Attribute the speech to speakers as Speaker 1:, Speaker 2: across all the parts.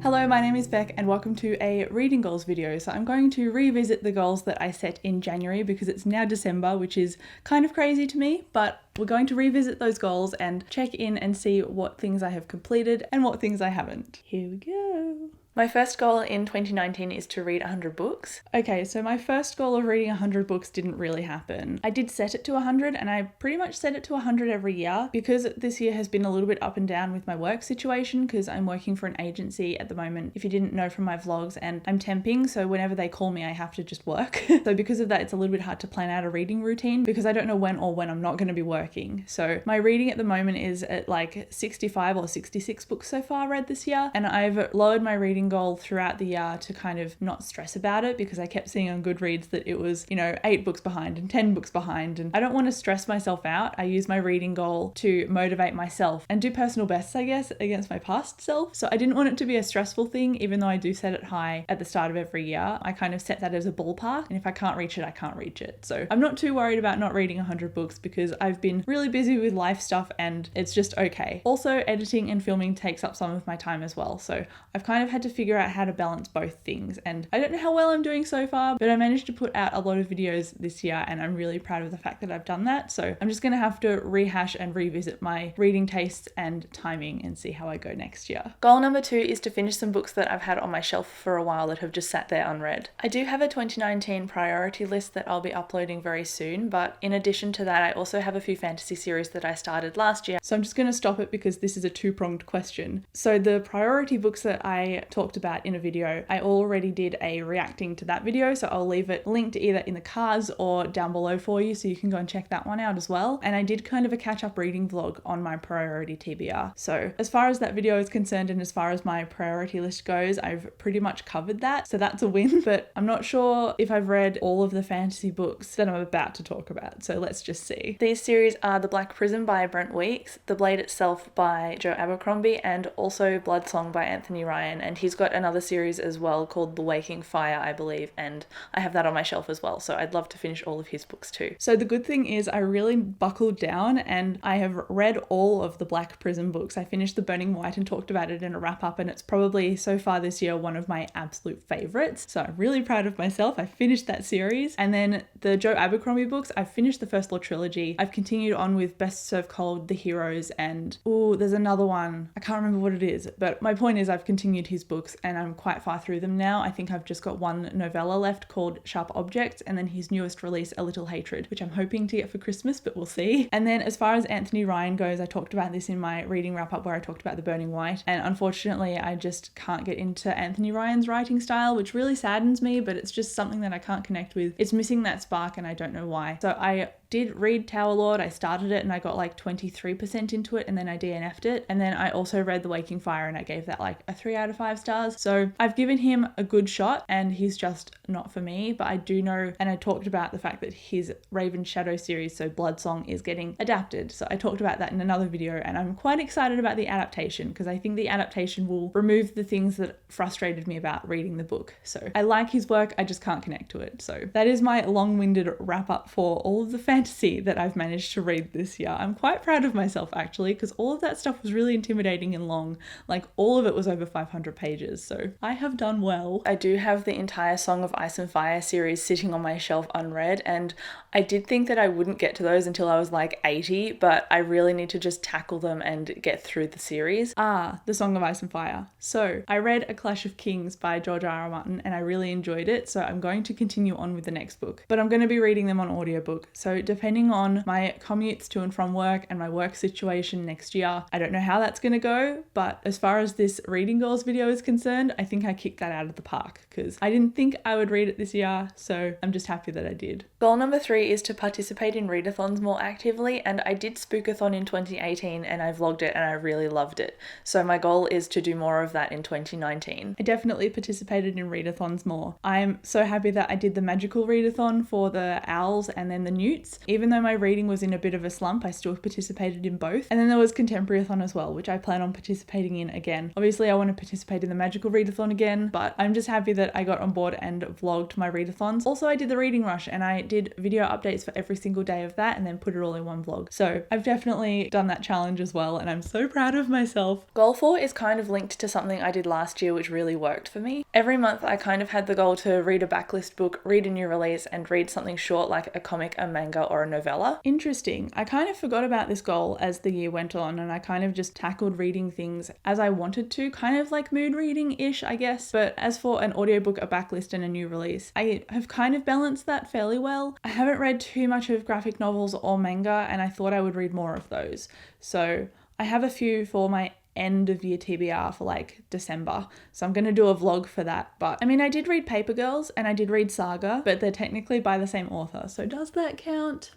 Speaker 1: Hello, my name is Beck and welcome to a reading goals video. So I'm going to revisit the goals that I set in January because it's now December, which is kind of crazy to me, but we're going to revisit those goals and check in and see what things I have completed and what things I haven't. Here we go. My first goal in 2019 is to read 100 books. Okay, so my first goal of reading 100 books didn't really happen. I did set it to 100 and I pretty much set it to 100 every year because this year has been a little bit up and down with my work situation because I'm working for an agency at the moment, if you didn't know from my vlogs, and I'm temping, so whenever they call me I have to just work. So because of that it's a little bit hard to plan out a reading routine because I don't know when I'm not going to be working. So my reading at the moment is at like 65 or 66 books so far read this year, and I've lowered my reading goal throughout the year to kind of not stress about it because I kept seeing on Goodreads that it was, 8 books behind and 10 books behind, and I don't want to stress myself out. I use my reading goal to motivate myself and do personal bests, I guess, against my past self. So I didn't want it to be a stressful thing, even though I do set it high at the start of every year. I kind of set that as a ballpark, and if I can't reach it, I can't reach it. So I'm not too worried about not reading 100 books because I've been really busy with life stuff and it's just okay. Also, editing and filming takes up some of my time as well. So I've kind of had to figure out how to balance both things, and I don't know how well I'm doing so far, but I managed to put out a lot of videos this year and I'm really proud of the fact that I've done that. So I'm just gonna have to rehash and revisit my reading tastes and timing and see how I go next year. Goal number 2 is to finish some books that I've had on my shelf for a while that have just sat there unread. I do have a 2019 priority list that I'll be uploading very soon, but in addition to that I also have a few fantasy series that I started last year. So I'm just gonna stop it because this is a two-pronged question. So the priority books that I talked about in a video, I already did a reacting to that video, so I'll leave it linked either in the cards or down below for you so you can go and check that one out as well. And I did kind of a catch-up reading vlog on my priority TBR. So as far as that video is concerned and as far as my priority list goes, I've pretty much covered that, so that's a win. But I'm not sure if I've read all of the fantasy books that I'm about to talk about, so let's just see. These series are The Black Prison by Brent Weeks, The Blade Itself by Joe Abercrombie, and also Blood Song by Anthony Ryan, and he's got another series as well called The Waking Fire, I believe, and I have that on my shelf as well, so I'd love to finish all of his books too. So the good thing is I really buckled down and I have read all of the Black Prison books. I finished The Burning White and talked about it in a wrap up, and it's probably so far this year one of my absolute favorites, so I'm really proud of myself. I finished that series. And then the Joe Abercrombie books, I've finished the first Law trilogy. I've continued on with Best Served Cold, The Heroes, and there's another one, I can't remember what it is, but my point is I've continued his books and I'm quite far through them now. I think I've just got one novella left called Sharp Objects, and then his newest release, A Little Hatred, which I'm hoping to get for Christmas, but we'll see. And then as far as Anthony Ryan goes, I talked about this in my reading wrap up where I talked about The Burning White, and unfortunately I just can't get into Anthony Ryan's writing style, which really saddens me, but it's just something that I can't connect with. It's missing that spark and I don't know why. So I did read Tower Lord. I started it and I got like 23% into it and then I DNF'd it. And then I also read The Waking Fire and I gave that like a 3 out of 5 stars. So I've given him a good shot and he's just not for me, but I do know, and I talked about the fact that his Raven Shadow series, so Blood Song, is getting adapted. So I talked about that in another video and I'm quite excited about the adaptation because I think the adaptation will remove the things that frustrated me about reading the book. So I like his work, I just can't connect to it. So that is my long-winded wrap up for all of the fantasy that I've managed to read this year. I'm quite proud of myself actually because all of that stuff was really intimidating and long. Like all of it was over 500 pages, so I have done well. I do have the entire Song of Ice and Fire series sitting on my shelf unread, and I did think that I wouldn't get to those until I was like 80, but I really need to just tackle them and get through the series. The Song of Ice and Fire. So I read A Clash of Kings by George R.R. Martin and I really enjoyed it, so I'm going to continue on with the next book, but I'm going to be reading them on audiobook. So depending on my commutes to and from work and my work situation next year, I don't know how that's going to go, but as far as this reading goals video is concerned, I think I kicked that out of the park because I didn't think I would read it this year, so I'm just happy that I did. Goal number 3 is to participate in readathons more actively, and I did Spookathon in 2018 and I vlogged it and I really loved it. So my goal is to do more of that in 2019. I definitely participated in readathons more. I'm so happy that I did the magical readathon for the owls and then the newts, months. Even though my reading was in a bit of a slump, I still participated in both. And then there was Contemporary-athon as well, which I plan on participating in again. Obviously I want to participate in the Magical Readathon again, but I'm just happy that I got on board and vlogged my readathons. Also, I did the reading rush and I did video updates for every single day of that and then put it all in one vlog. So I've definitely done that challenge as well and I'm so proud of myself. Goal 4 is kind of linked to something I did last year which really worked for me. Every month I kind of had the goal to read a backlist book, read a new release, and read something short like a comic, a manga, or a novella. Interesting. I kind of forgot about this goal as the year went on and I kind of just tackled reading things as I wanted to, kind of like mood reading-ish, I guess. But as for an audiobook, a backlist, and a new release, I have kind of balanced that fairly well. I haven't read too much of graphic novels or manga and I thought I would read more of those. So I have a few for my end of year TBR for like December. So I'm going to do a vlog for that. But I mean, I did read Paper Girls and I did read Saga, but they're technically by the same author. So does that count?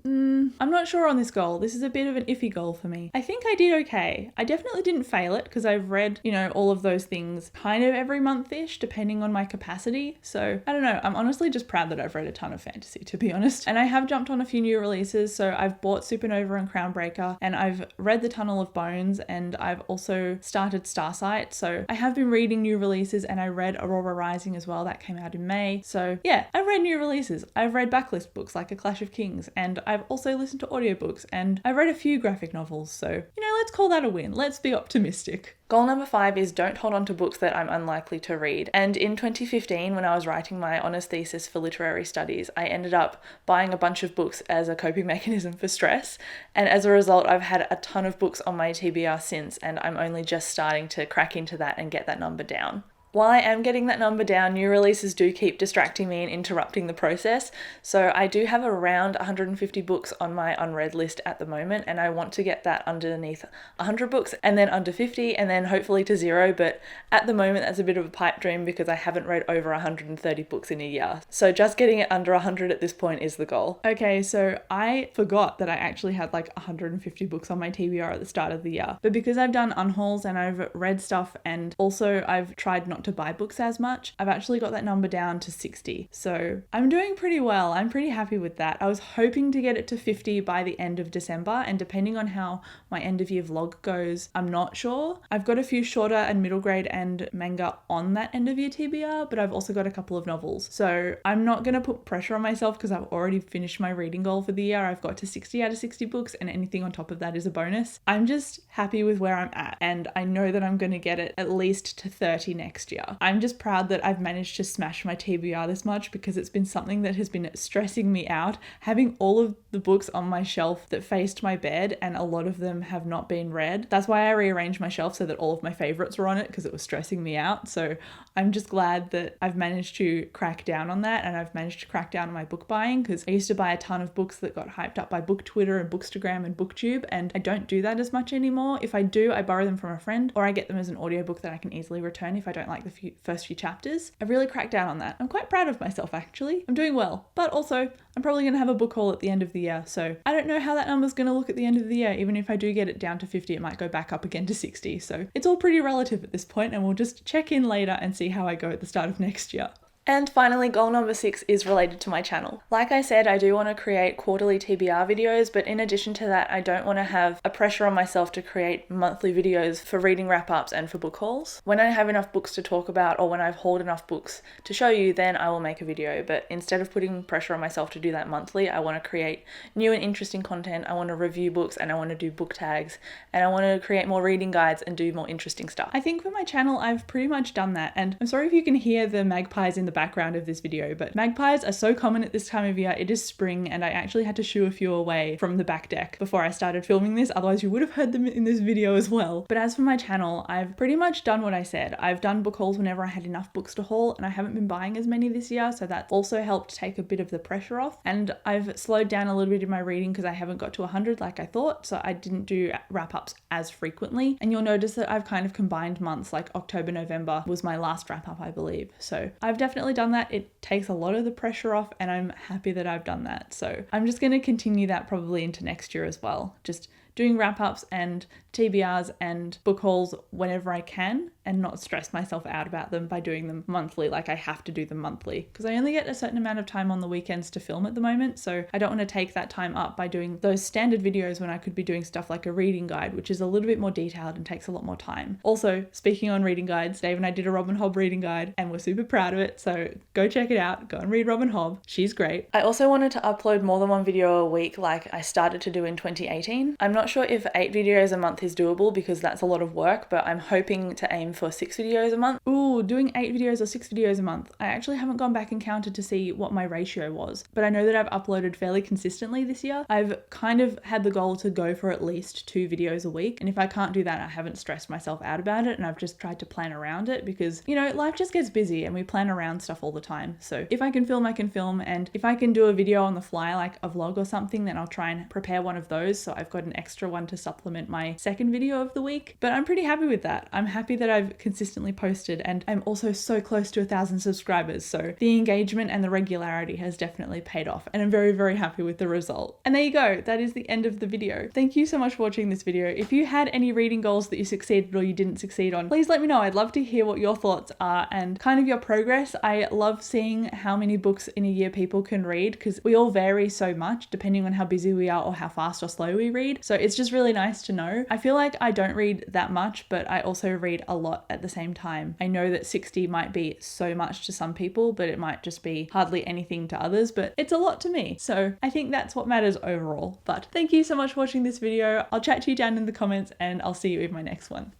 Speaker 1: I'm not sure on this goal. This is a bit of an iffy goal for me. I think I did okay. I definitely didn't fail it because I've read, all of those things kind of every month-ish depending on my capacity. So I don't know. I'm honestly just proud that I've read a ton of fantasy, to be honest. And I have jumped on a few new releases. So I've bought Supernova and Crownbreaker and I've read The Tunnel of Bones and I've also started Starsight. So I have been reading new releases and I read Aurora Rising as well. That came out in May. So yeah, I've read new releases. I've read backlist books like A Clash of Kings and I've also listened to audiobooks and I've read a few graphic novels, so let's call that a win. Let's be optimistic. Goal number 5 is don't hold on to books that I'm unlikely to read. And in 2015, when I was writing my honours thesis for literary studies, I ended up buying a bunch of books as a coping mechanism for stress. And as a result, I've had a ton of books on my TBR since, and I'm only just starting to crack into that and get that number down. While I am getting that number down, new releases do keep distracting me and interrupting the process. So I do have around 150 books on my unread list at the moment, and I want to get that underneath 100 books and then under 50 and then hopefully to 0. But at the moment, that's a bit of a pipe dream because I haven't read over 130 books in a year. So just getting it under 100 at this point is the goal. Okay, so I forgot that I actually had like 150 books on my TBR at the start of the year. But because I've done unhauls and I've read stuff and also I've tried not to buy books as much, I've actually got that number down to 60. So I'm doing pretty well. I'm pretty happy with that. I was hoping to get it to 50 by the end of December, and depending on how my end of year vlog goes, I'm not sure. I've got a few shorter and middle grade and manga on that end of year TBR, but I've also got a couple of novels. So I'm not going to put pressure on myself because I've already finished my reading goal for the year. I've got to 60 out of 60 books and anything on top of that is a bonus. I'm just happy with where I'm at and I know that I'm going to get it at least to 30 next year. I'm just proud that I've managed to smash my TBR this much because it's been something that has been stressing me out. Having all of the books on my shelf that faced my bed and a lot of them have not been read. That's why I rearranged my shelf so that all of my favorites were on it because it was stressing me out. So I'm just glad that I've managed to crack down on that and I've managed to crack down on my book buying because I used to buy a ton of books that got hyped up by Book Twitter and Bookstagram and BookTube, and I don't do that as much anymore. If I do, I borrow them from a friend or I get them as an audiobook that I can easily return if I don't like the first few chapters. I've really cracked down on that. I'm quite proud of myself actually. I'm doing well, but also I'm probably going to have a book haul at the end of the year, so I don't know how that number's going to look at the end of the year. Even if I do get it down to 50, it might go back up again to 60, so it's all pretty relative at this point, and we'll just check in later and see how I go at the start of next year. And finally, goal number 6 is related to my channel. Like I said, I do want to create quarterly TBR videos, but in addition to that, I don't want to have a pressure on myself to create monthly videos for reading wrap-ups and for book hauls. When I have enough books to talk about or when I've hauled enough books to show you, then I will make a video. But instead of putting pressure on myself to do that monthly, I want to create new and interesting content. I want to review books and I want to do book tags and I want to create more reading guides and do more interesting stuff. I think for my channel, I've pretty much done that. And I'm sorry if you can hear the magpies in the background of this video, but magpies are so common at this time of year. It is spring and I actually had to shoo a few away from the back deck before I started filming this, otherwise you would have heard them in this video as well. But as for my channel, I've pretty much done what I said. I've done book hauls whenever I had enough books to haul, and I haven't been buying as many this year, so that also helped take a bit of the pressure off. And I've slowed down a little bit in my reading because I haven't got to 100 like I thought, so I didn't do wrap-ups as frequently. And you'll notice that I've kind of combined months, like October, November was my last wrap-up, I believe. So I've definitely done that. It takes a lot of the pressure off and I'm happy that I've done that. So I'm just going to continue that probably into next year as well. Just doing wrap-ups and TBRs and book hauls whenever I can and not stress myself out about them by doing them monthly, like I have to do them monthly, because I only get a certain amount of time on the weekends to film at the moment, so I don't want to take that time up by doing those standard videos when I could be doing stuff like a reading guide, which is a little bit more detailed and takes a lot more time. Also, speaking on reading guides, Dave and I did a Robin Hobb reading guide and we're super proud of it, so go check it out. Go and read Robin Hobb. She's great. I also wanted to upload more than one video a week like I started to do in 2018. I'm not sure if 8 videos a month is doable because that's a lot of work, but I'm hoping to aim for 6 videos a month. Ooh, doing 8 videos or 6 videos a month. I actually haven't gone back and counted to see what my ratio was, but I know that I've uploaded fairly consistently this year. I've kind of had the goal to go for at least 2 videos a week, and if I can't do that, I haven't stressed myself out about it, and I've just tried to plan around it because, you know, life just gets busy and we plan around stuff all the time. So if I can film, I can film, and if I can do a video on the fly, like a vlog or something, then I'll try and prepare one of those so I've got an extra one to supplement my second video of the week. But I'm pretty happy with that. I'm happy that I've consistently posted, and I'm also so close to 1,000 subscribers, so the engagement and the regularity has definitely paid off, and I'm very, very happy with the result. And there you go, that is the end of the video. Thank you so much for watching this video. If you had any reading goals that you succeeded or you didn't succeed on, please let me know. I'd love to hear what your thoughts are and kind of your progress. I love seeing how many books in a year people can read, because we all vary so much depending on how busy we are or how fast or slow we read. So it's just really nice to know. I feel like I don't read that much, but I also read a lot at the same time. I know that 60 might be so much to some people, but it might just be hardly anything to others, but it's a lot to me. So I think that's what matters overall. But thank you so much for watching this video. I'll chat to you down in the comments and I'll see you in my next one.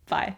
Speaker 1: Bye.